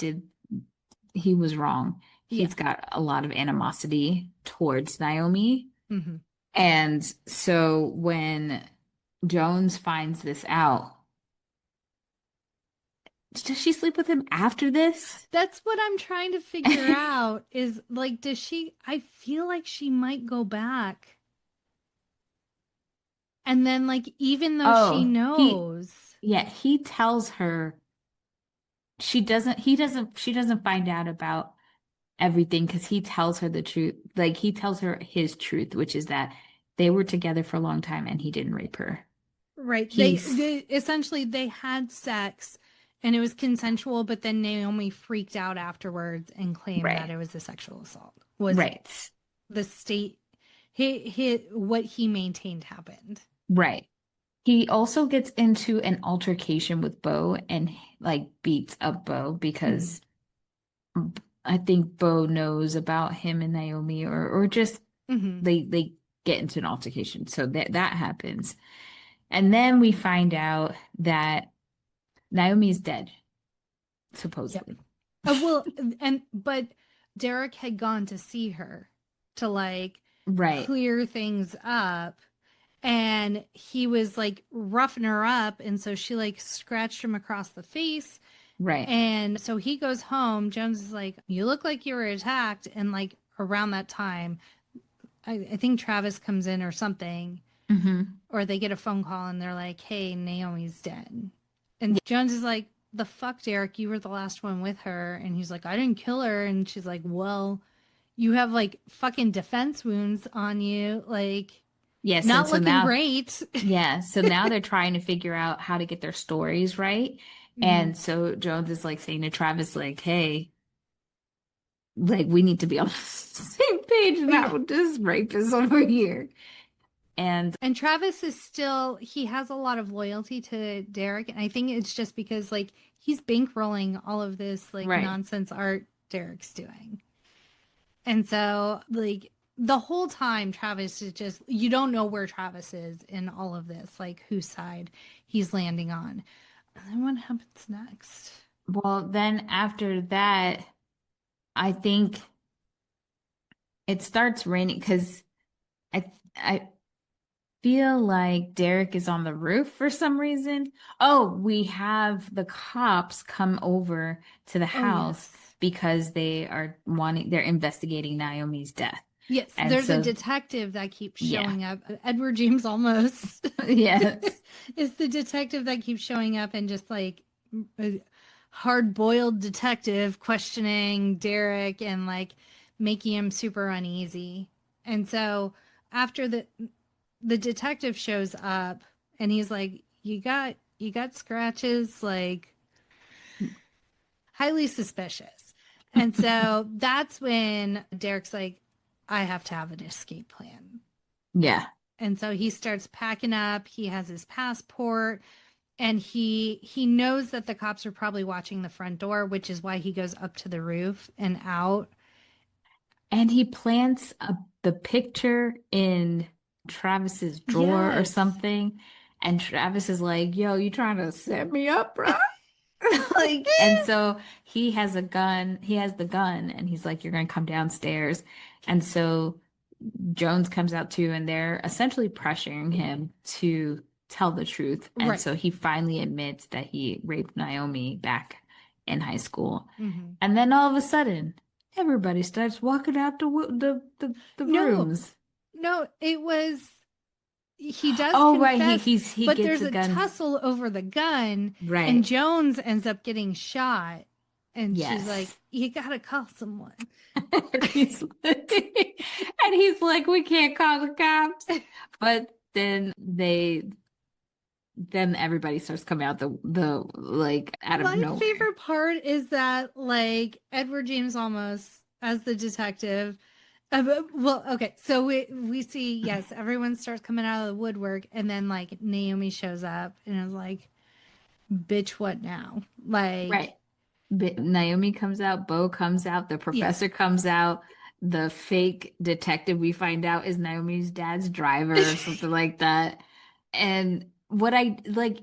was wrong, yeah. he's got a lot of animosity towards Naomi. Mm-hmm. And so when Jones finds this out, does she sleep with him after this? That's what I'm trying to figure out. Is like, does she? I feel like she might go back. And then, like, even though she Oh, knows, he tells her she doesn't find out about everything because he tells her the truth. Like he tells her his truth, which is that they were together for a long time and he didn't rape her. right? He's They essentially they had sex, and it was consensual. But then Naomi freaked out afterwards and claimed that right, it was a sexual assault. Was right, the state what he maintained happened? right. He also gets into an altercation with Bo and like beats up Bo because I think Bo knows about him and Naomi or just Mm-hmm. they get into an altercation. So that happens. And then we find out that Naomi's dead, Yep. supposedly. But Derek had gone to see her to like Right. clear things up. And he was like roughing her up. And so she like scratched him across the face. Right. And so he goes home. Jones is like, you look like you were attacked. And like around that time, I think Travis comes in or something, Mm-hmm. or they get a phone call and they're like, hey, Naomi's dead. And Jones is like, the fuck, Derek, you were the last one with her. And he's like, I didn't kill her. And she's like, well, you have like fucking defense wounds on you. Like, Yes. not And so looking now, great. yeah. So now they're trying to figure out how to get their stories right. And so Jones is like saying to Travis, like, hey, like, we need to be on the same page now with this rapist over here. And Travis is still, he has a lot of loyalty to Derek. And I think it's just because like he's bankrolling all of this like right. nonsense art Derek's doing. And so like the whole time Travis is just, you don't know where Travis is in all of this, like whose side he's landing on. And then what happens next? Well, then after that, I think it starts raining because I feel like Derek is on the roof for some reason. Oh, we have the cops come over to the house because they're investigating Naomi's death. Yes, And there's so, a detective that keeps showing up. Edward James Olmos. yes. Is the detective that keeps showing up and just like a hard-boiled detective questioning Derek and like making him super uneasy. And so after the detective shows up and he's like, you got scratches, like highly suspicious. And so that's when Derek's like, I have to have an escape plan. Yeah. And so he starts packing up. He has his passport and he knows that the cops are probably watching the front door, which is why he goes up to the roof and out. And he plants the picture in Travis's drawer or something. And Travis is like, yo, you trying to set me up, bro? Like, and so he has a gun. He has the gun, and he's like, "You're gonna come downstairs." And so Jones comes out too, and they're essentially pressuring him to tell the truth. And so he finally admits that he raped Naomi back in high school. And then all of a sudden, everybody starts walking out the rooms. No, it was. He does right. confess, He but gets there's a a gun. Tussle over the gun, Right. and Jones ends up getting shot, and Yes. she's like, "You gotta call someone." and he's like, "We can't call the cops." But then everybody starts coming out the like out of nowhere. My favorite part is that like Edward James Olmos as the detective. Well, okay, so we see, yes, everyone starts coming out of the woodwork, and then like Naomi shows up and is like, bitch, what now? Like, right. But Naomi comes out, Bo comes out, the professor comes out, the fake detective we find out is Naomi's dad's driver or something like that. And what I like,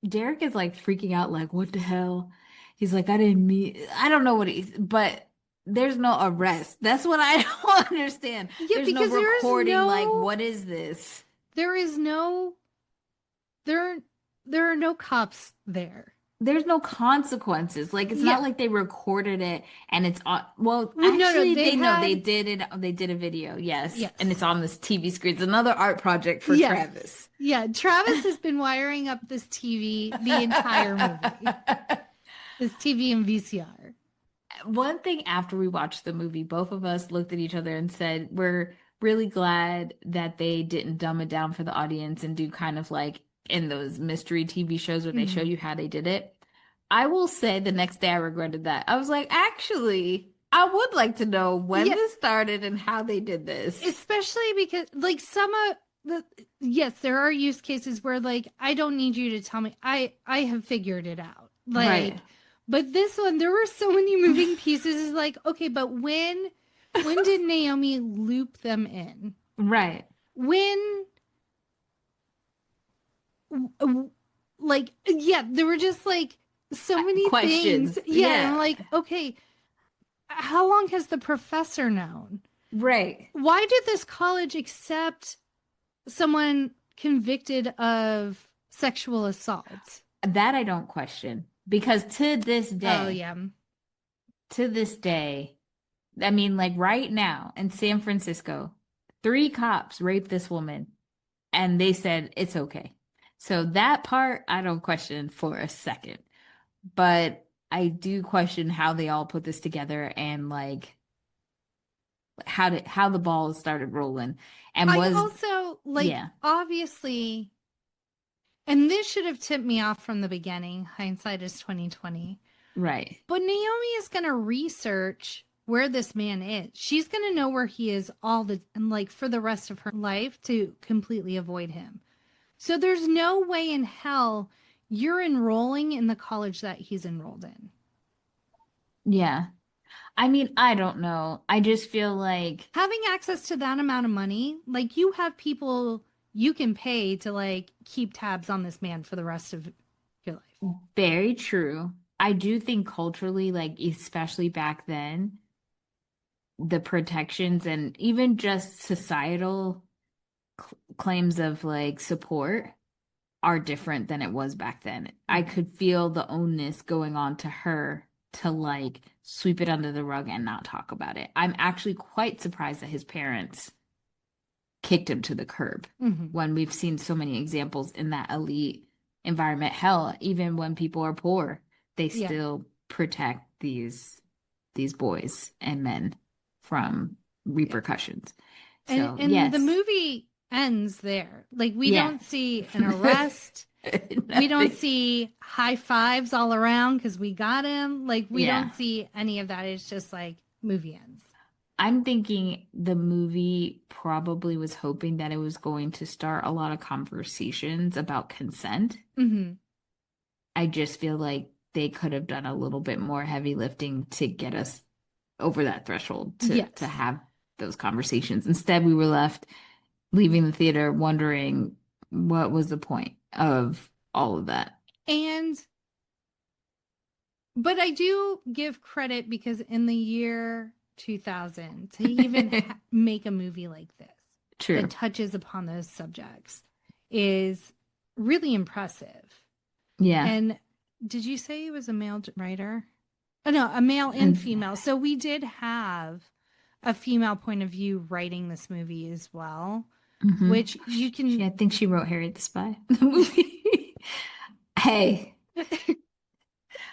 Derek is like freaking out, like, what the hell? He's like, I don't know what but there's no arrest. That's what I don't understand. Yeah, There's no because there is recording, like, what is this? There are no cops there. There's no consequences. Like, it's not like they recorded it and it's on. Well, no, actually, they did it. They did a video, yes, and it's on this TV screen. It's another art project for Travis. Yeah, Travis has been wiring up this TV the entire movie. This TV and VCR. One thing after we watched the movie, both of us looked at each other and said, we're really glad that they didn't dumb it down for the audience and do kind of like in those mystery TV shows where they show you how they did it. I will say the next day I regretted that. I was like, actually, I would like to know when this started and how they did this. Especially because like there are use cases where like, I don't need you to tell me. I have figured it out. Like, right. But this one, there were so many moving pieces. Is like, okay, but when did Naomi loop them in? Right. When, like, yeah, there were just like so many questions. things. Yeah, I'm like, okay, how long has the professor known? Right. Why did this college accept someone convicted of sexual assault? That I don't question because Oh, yeah. to this day, I mean, like right now in San Francisco, 3 cops raped this woman and they said it's okay. So that part I don't question for a second. But I do question how they all put this together and like how the ball started rolling and I was also, like, yeah, obviously, and this should have tipped me off from the beginning. Hindsight is 2020. right. But Naomi is going to research where this man is. She's going to know where he is and like for the rest of her life to completely avoid him. So there's no way in hell you're enrolling in the college that he's enrolled in. Yeah. I mean, I don't know. I just feel like Having access to that amount of money, like you have people you can pay to like keep tabs on this man for the rest of your life. very true. I do think culturally, like especially back then, the protections and even just societal claims of like support are different than it was back then. I could feel the onus going on to her to like sweep it under the rug and not talk about it. I'm actually quite surprised that his parents kicked him to the curb Mm-hmm. when we've seen so many examples in that elite environment. Hell, even when people are poor, they Yeah. still protect these boys and men from repercussions. So, And the yes. movie ends there. Like we Yeah. don't see an arrest. We don't see high fives all around because we got him. Like we Yeah. don't see any of that. It's just like movie ends. I'm thinking the movie probably was hoping that it was going to start a lot of conversations about consent. Mm-hmm. I just feel like they could have done a little bit more heavy lifting to get us over that threshold Yes. to have those conversations. Instead, we were left leaving the theater wondering what was the point of all of that. But I do give credit because in the year 2000, to even make a movie like this True. that touches upon those subjects is really impressive. Yeah. And did you say it was a male writer? Oh, no, a male and female. So we did have a female point of view writing this movie as well, Mhm. which you can. I think she wrote Harriet the Spy, the movie. Hey,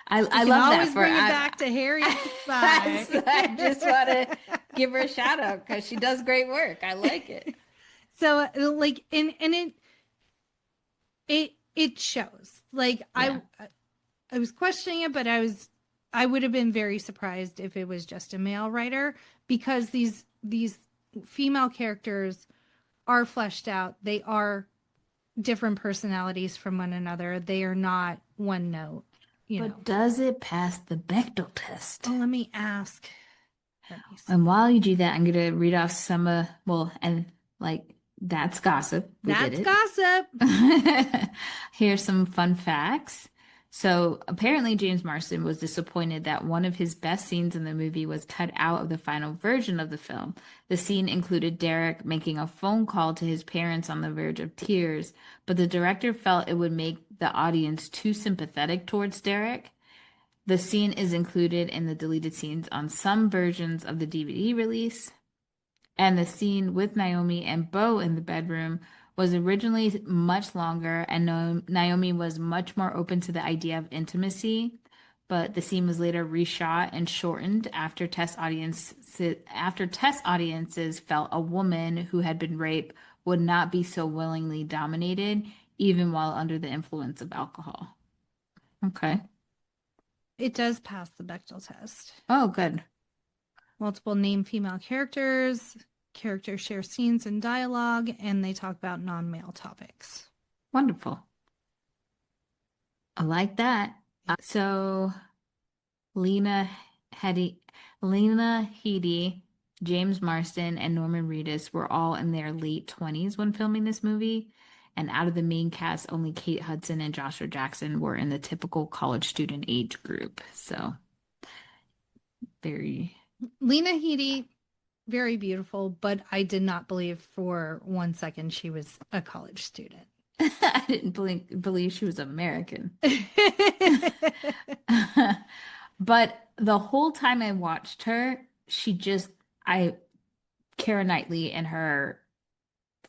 I love that. Always bring it back to Harriet the Spy. I just want to give her a shout out because she does great work. I like it. So like, and it shows. Like Yeah. I was questioning it, but I would have been very surprised if it was just a male writer because these female characters are fleshed out. They are different personalities from one another. They are not one note, you know. But does it pass the Bechdel test? Oh, let me ask. And while you do that, I'm going to read off some, and like, that's gossip. That's gossip. Here's some fun facts. So apparently James Marsden was disappointed that one of his best scenes in the movie was cut out of the final version of the film. The scene included Derek making a phone call to his parents on the verge of tears, but the director felt it would make the audience too sympathetic towards Derek. The scene is included in the deleted scenes on some versions of the DVD release. And the scene with Naomi and Bo in the bedroom was originally much longer, and Naomi was much more open to the idea of intimacy. But the scene was later reshot and shortened after test audiences felt a woman who had been raped would not be so willingly dominated, even while under the influence of alcohol. Okay. It does pass the Bechdel test. Oh, good. Multiple named female characters. Characters share scenes and dialogue, and they talk about non-male topics. Wonderful. I like that. So Lena Headey, James Marsden, and Norman Reedus were all in their late 20s when filming this movie. And out of the main cast, only Kate Hudson and Joshua Jackson were in the typical college student age group. So very, Lena Headey, very beautiful, but I did not believe for 1 second she was a college student. I didn't believe she was American. But the whole time I watched her, Keira Knightley and her,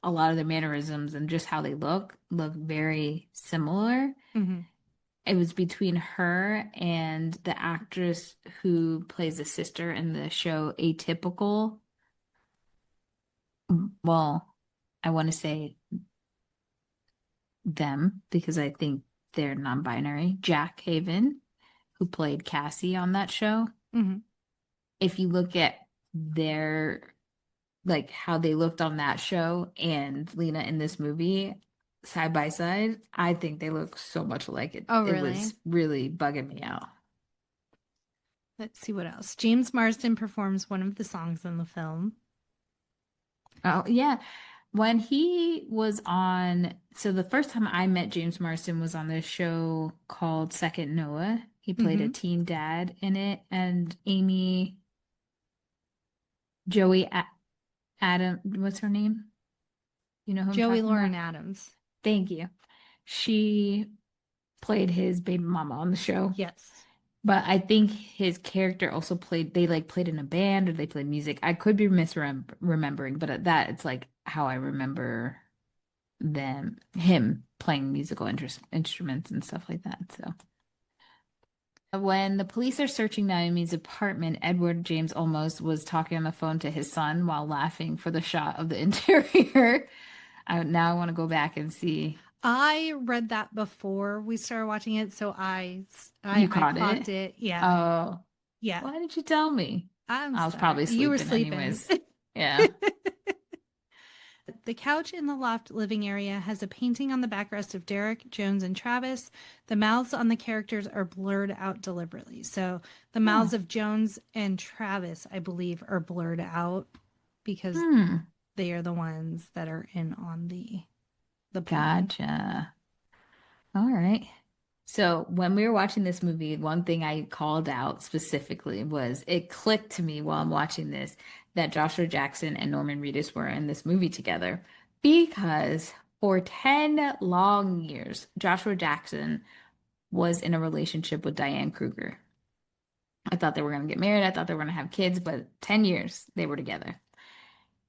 a lot of the mannerisms and just how they look very similar. hmm It was between her and the actress who plays the sister in the show Atypical. Well, I want to say them because I think they're non-binary. Jack Haven, who played Cassie on that show. hmm If you look at their like how they looked on that show and Lena in this movie side by side, I think they look so much alike. It Oh, it really? was really bugging me out. Let's see what else. James Marsden performs one of the songs in the film. Oh, yeah. When he was on, so the first time I met James Marsden was on this show called Second Noah. He played a hmm teen dad in it, and Amy, Joey Adam, what's her name? You know who I'm Joey talking Lauren about? Adams. Thank you. She played his baby mama on the show. Yes. But I think his character also they like played in a band or they played music. I could be misremembering, but at that it's like how I remember him playing musical instruments and stuff like that. So when the police are searching Naomi's apartment, Edward James Olmos was talking on the phone to his son while laughing for the shot of the interior. Now I want to go back and see. I read that before we started watching it, so You I caught clocked it? it. Yeah. Oh, Yeah. why didn't you tell me? I'm I was sorry. probably You were sleeping sleeping. anyways. Yeah. The couch in the loft living area has a painting on the backrest of Derek, Jones, and Travis. The mouths on the characters are blurred out deliberately. So the Huh. mouths of Jones and Travis, I believe, are blurred out because Hmm. they are the ones that are in on the plan. Gotcha. All right. So when we were watching this movie, one thing I called out specifically was it clicked to me while I'm watching this that Joshua Jackson and Norman Reedus were in this movie together because for 10 long years, Joshua Jackson was in a relationship with Diane Kruger. I thought they were going to get married. I thought they were going to have kids, but 10 years they were together.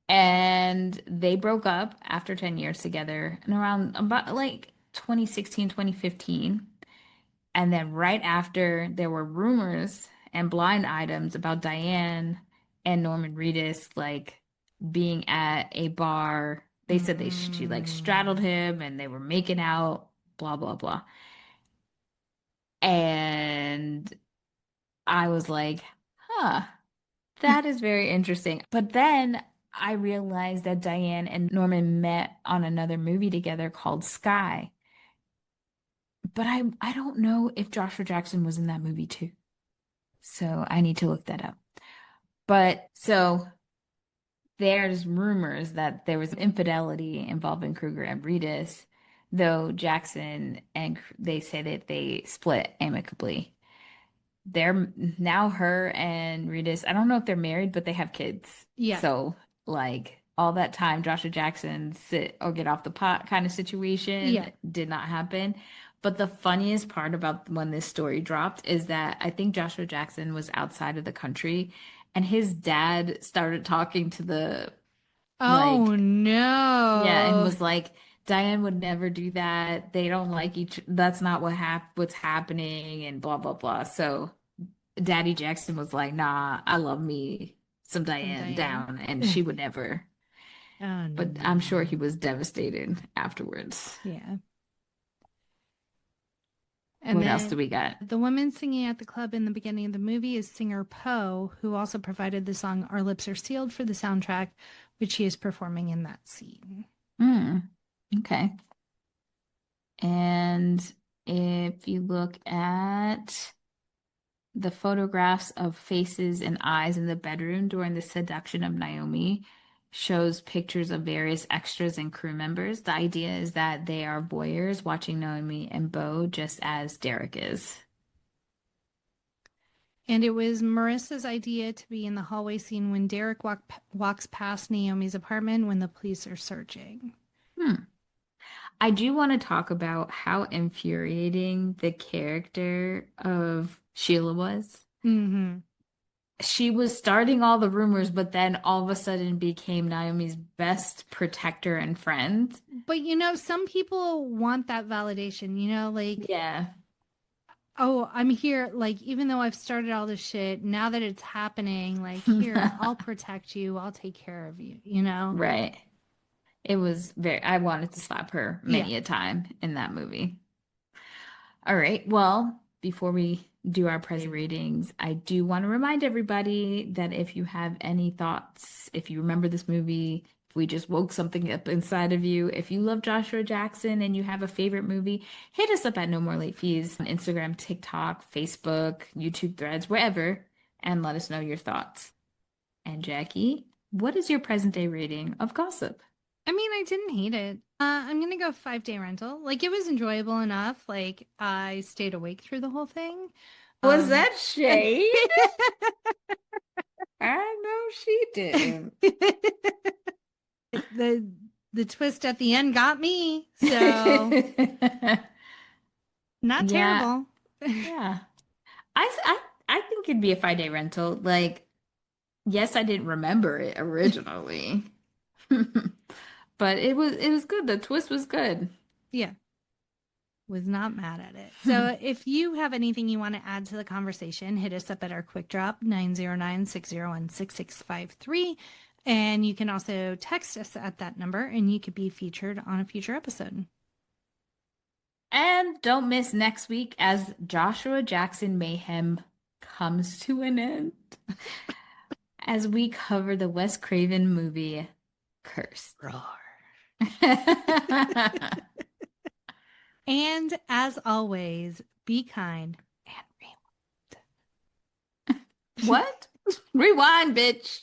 And they broke up after 10 years together and around about like 2016, 2015. And then right after, there were rumors and blind items about Diane and Norman Reedus like being at a bar. They said she like straddled Mm. him and they were making out, blah, blah, blah. And I was like, huh, that is very interesting. But then I realized that Diane and Norman met on another movie together called Sky. But I don't know if Joshua Jackson was in that movie too. So I need to look that up. But so there's rumors that there was infidelity involving Kruger and Reedus, though Jackson and they say that they split amicably. They're now her and Reedus. I don't know if they're married, but they have kids. Yeah. So like all that time, Joshua Jackson sit or get off the pot kind of situation Yeah. did not happen. But the funniest part about when this story dropped is that I think Joshua Jackson was outside of the country and his dad started talking to the Oh like yeah, and no. was like, Diane would never do that. They don't like each, that's not what's happening and blah blah blah. So Daddy Jackson was like, nah, I love me some Some Diane Diane. down, and she would never. Oh But I'm sure he no. was devastated afterwards. Yeah. And What else do then we got? the woman singing at the club in the beginning of the movie is singer Poe, who also provided the song Our Lips Are Sealed for the soundtrack, which he is performing in that scene. Hmm. Okay. And if you look at the photographs of faces and eyes in the bedroom during the seduction of Naomi shows pictures of various extras and crew members. The idea is that they are voyeurs watching Naomi and Bo just as Derek is. And it was Marissa's idea to be in the hallway scene when Derek walks past Naomi's apartment when the police are searching. I do want to talk about how infuriating the character of Sheila was. Mm-hmm. She was starting all the rumors, but then all of a sudden became Naomi's best protector and friend. But some people want that validation, like, Yeah. oh, I'm here, like, even though I've started all this shit, now that it's happening, like, here, I'll protect you, I'll take care of you, Right. It was I wanted to slap her many Yeah. a time in that movie. All right. Well, before we do our present ratings, I do want to remind everybody that if you have any thoughts, if you remember this movie, if we just woke something up inside of you, if you love Joshua Jackson and you have a favorite movie, hit us up at No More Late Fees on Instagram, TikTok, Facebook, YouTube threads, wherever, and let us know your thoughts. And Jackie, what is your present day rating of Gossip? I mean, I didn't hate it. I'm gonna go 5-day rental. Like, it was enjoyable enough. Like, I stayed awake through the whole thing. Was that shade? I know she didn't. The twist at the end got me, so not terrible. Yeah. I think it'd be a 5-day rental. Like, yes, I didn't remember it originally. But it was good. The twist was good. Yeah. Was not mad at it. So if you have anything you want to add to the conversation, hit us up at our quick drop 909-601-6653. And you can also text us at that number and you could be featured on a future episode. And don't miss next week as Joshua Jackson Mayhem comes to an end as we cover the Wes Craven movie Cursed. Roar. And as always, be kind and What? Rewind, bitch.